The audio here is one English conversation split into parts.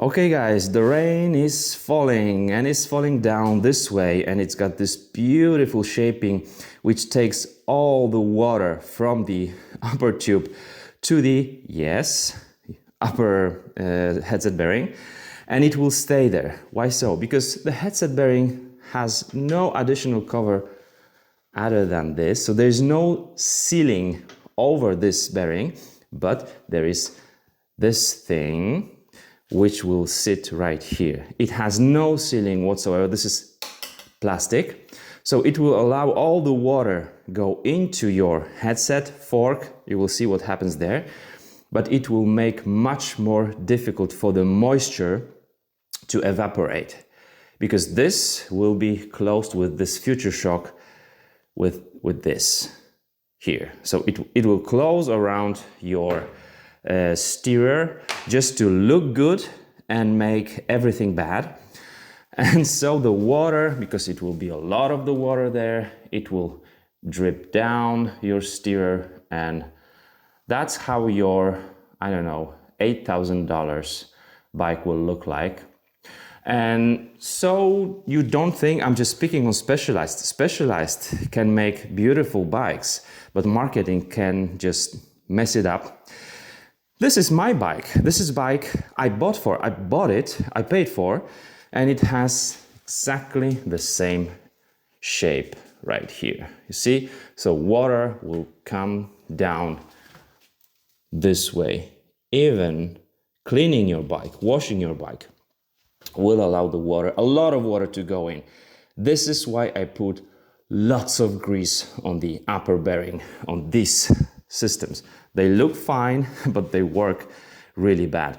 Okay guys, the rain is falling and it's falling down this way, and it's got this beautiful shaping which takes all the water from the upper tube to the, yes, upper headset bearing, and it will stay there. Why so? Because the headset bearing has no additional cover other than this, so there's no sealing over this bearing, but there is this thing which will sit right here. It has no sealing whatsoever. This is plastic, so it will allow all the water go into your headset fork. You will see what happens there, but it will make much more difficult for the moisture to evaporate, because this will be closed with this future shock with this here. So it will close around your steerer just to look good and make everything bad. And so the water, because it will be a lot of the water there, it will drip down your steerer, and that's how your, I don't know, $8,000 bike will look like. And so you don't think I'm just speaking on Specialized. Specialized can make beautiful bikes, but marketing can just mess it up. This is my bike. This is bike I bought for. I bought it, I paid for, and it has exactly the same shape right here. You see? So water will come down this way. Even cleaning your bike, washing your bike, will allow the water, a lot of water, to go in. This is why I put lots of grease on the upper bearing on these systems. They look fine, but they work really bad.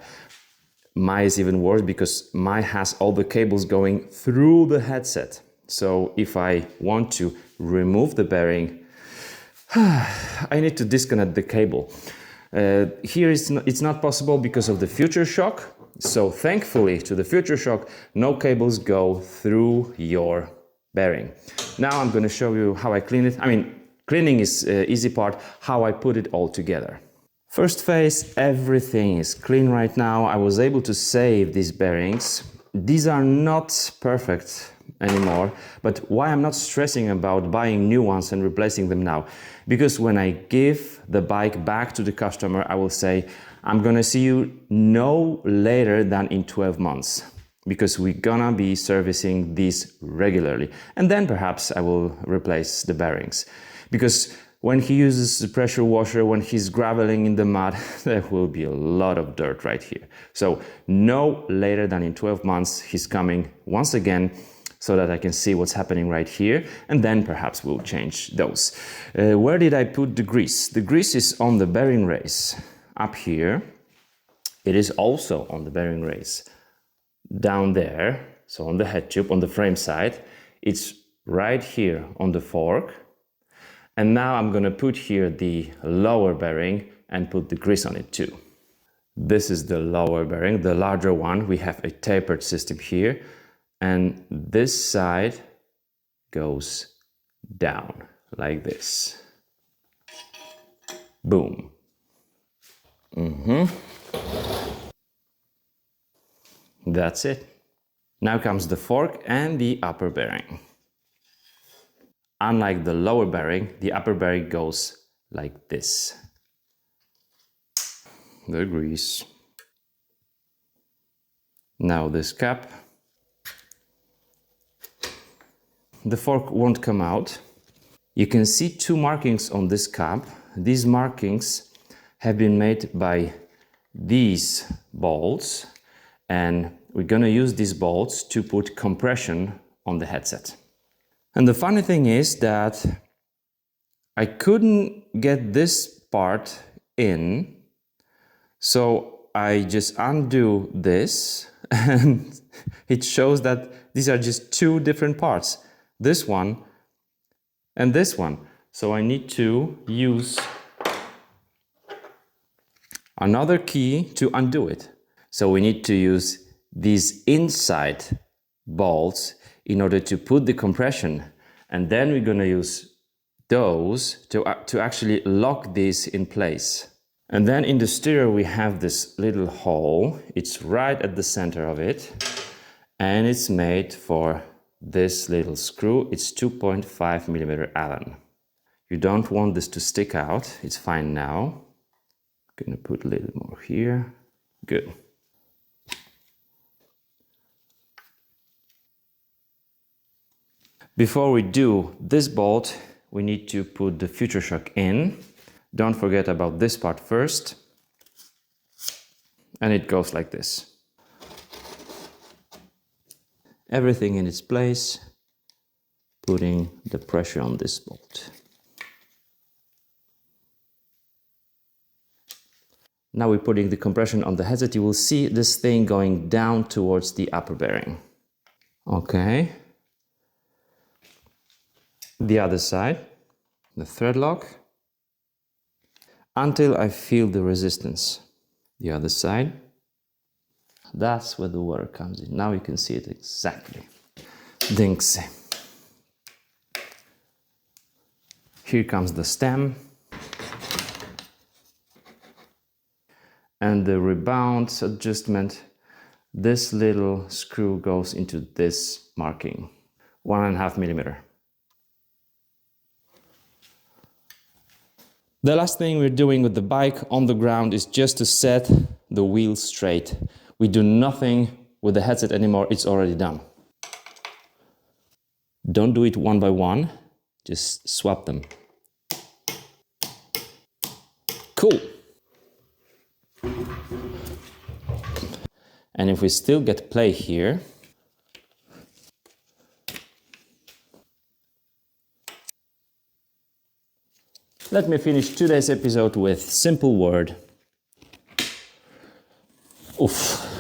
Mine is even worse because mine has all the cables going through the headset. So if I want to remove the bearing, I need to disconnect the cable. Here it's not possible because of the future shock. So thankfully to the future shock, no cables go through your bearing. Now I'm going to show you how I clean it. I mean, cleaning is easy part, how I put it all together. First phase, everything is clean right now. I was able to save these bearings. These are not perfect anymore, but why I'm not stressing about buying new ones and replacing them now? Because when I give the bike back to the customer, I will say, I'm gonna see you no later than in 12 months, because we're gonna be servicing these regularly. And then perhaps I will replace the bearings. Because when he uses the pressure washer, when he's graveling in the mud, there will be a lot of dirt right here. So no later than in 12 months, he's coming once again, so that I can see what's happening right here, and then perhaps we'll change those. Where did I put the grease? The grease is on the bearing race up here. It is also on the bearing race down there, so on the head tube, on the frame side. It's right here on the fork. And now I'm gonna put here the lower bearing and put the grease on it too. This is the lower bearing, the larger one. We have a tapered system here. And this side goes down like this. Boom. That's it. Now comes the fork and the upper bearing. Unlike the lower bearing, the upper bearing goes like this. The grease. Now this cap. The fork won't come out. You can see two markings on this cap. These markings have been made by these bolts, and we're gonna use these bolts to put compression on the headset. And the funny thing is that I couldn't get this part in, so I just undo this and it shows that these are just two different parts. This one and this one. So I need to use another key to undo it. So we need to use these inside bolts in order to put the compression, and then we're gonna use those to actually lock this in place. And then in the steer we have this little hole. It's right at the center of it. And it's made for this little screw. It's 2.5 millimeter Allen. You don't want this to stick out. It's fine now. Gonna put a little more here. Good. Before we do this bolt, we need to put the future shock in. Don't forget about this part first. And it goes like this. Everything in its place, putting the pressure on this bolt. Now we're putting the compression on the headset. You will see this thing going down towards the upper bearing. Okay. The other side, the thread lock, until I feel the resistance. The other side. That's where the water comes in. Now you can see it exactly. Dinks. Here comes the stem. And the rebound adjustment. This little screw goes into this marking. 1.5 millimeter. The last thing we're doing with the bike on the ground is just to set the wheels straight. We do nothing with the headset anymore, it's already done. Don't do it one by one, just swap them. Cool. And if we still get play here, let me finish today's episode with simple word. Oof.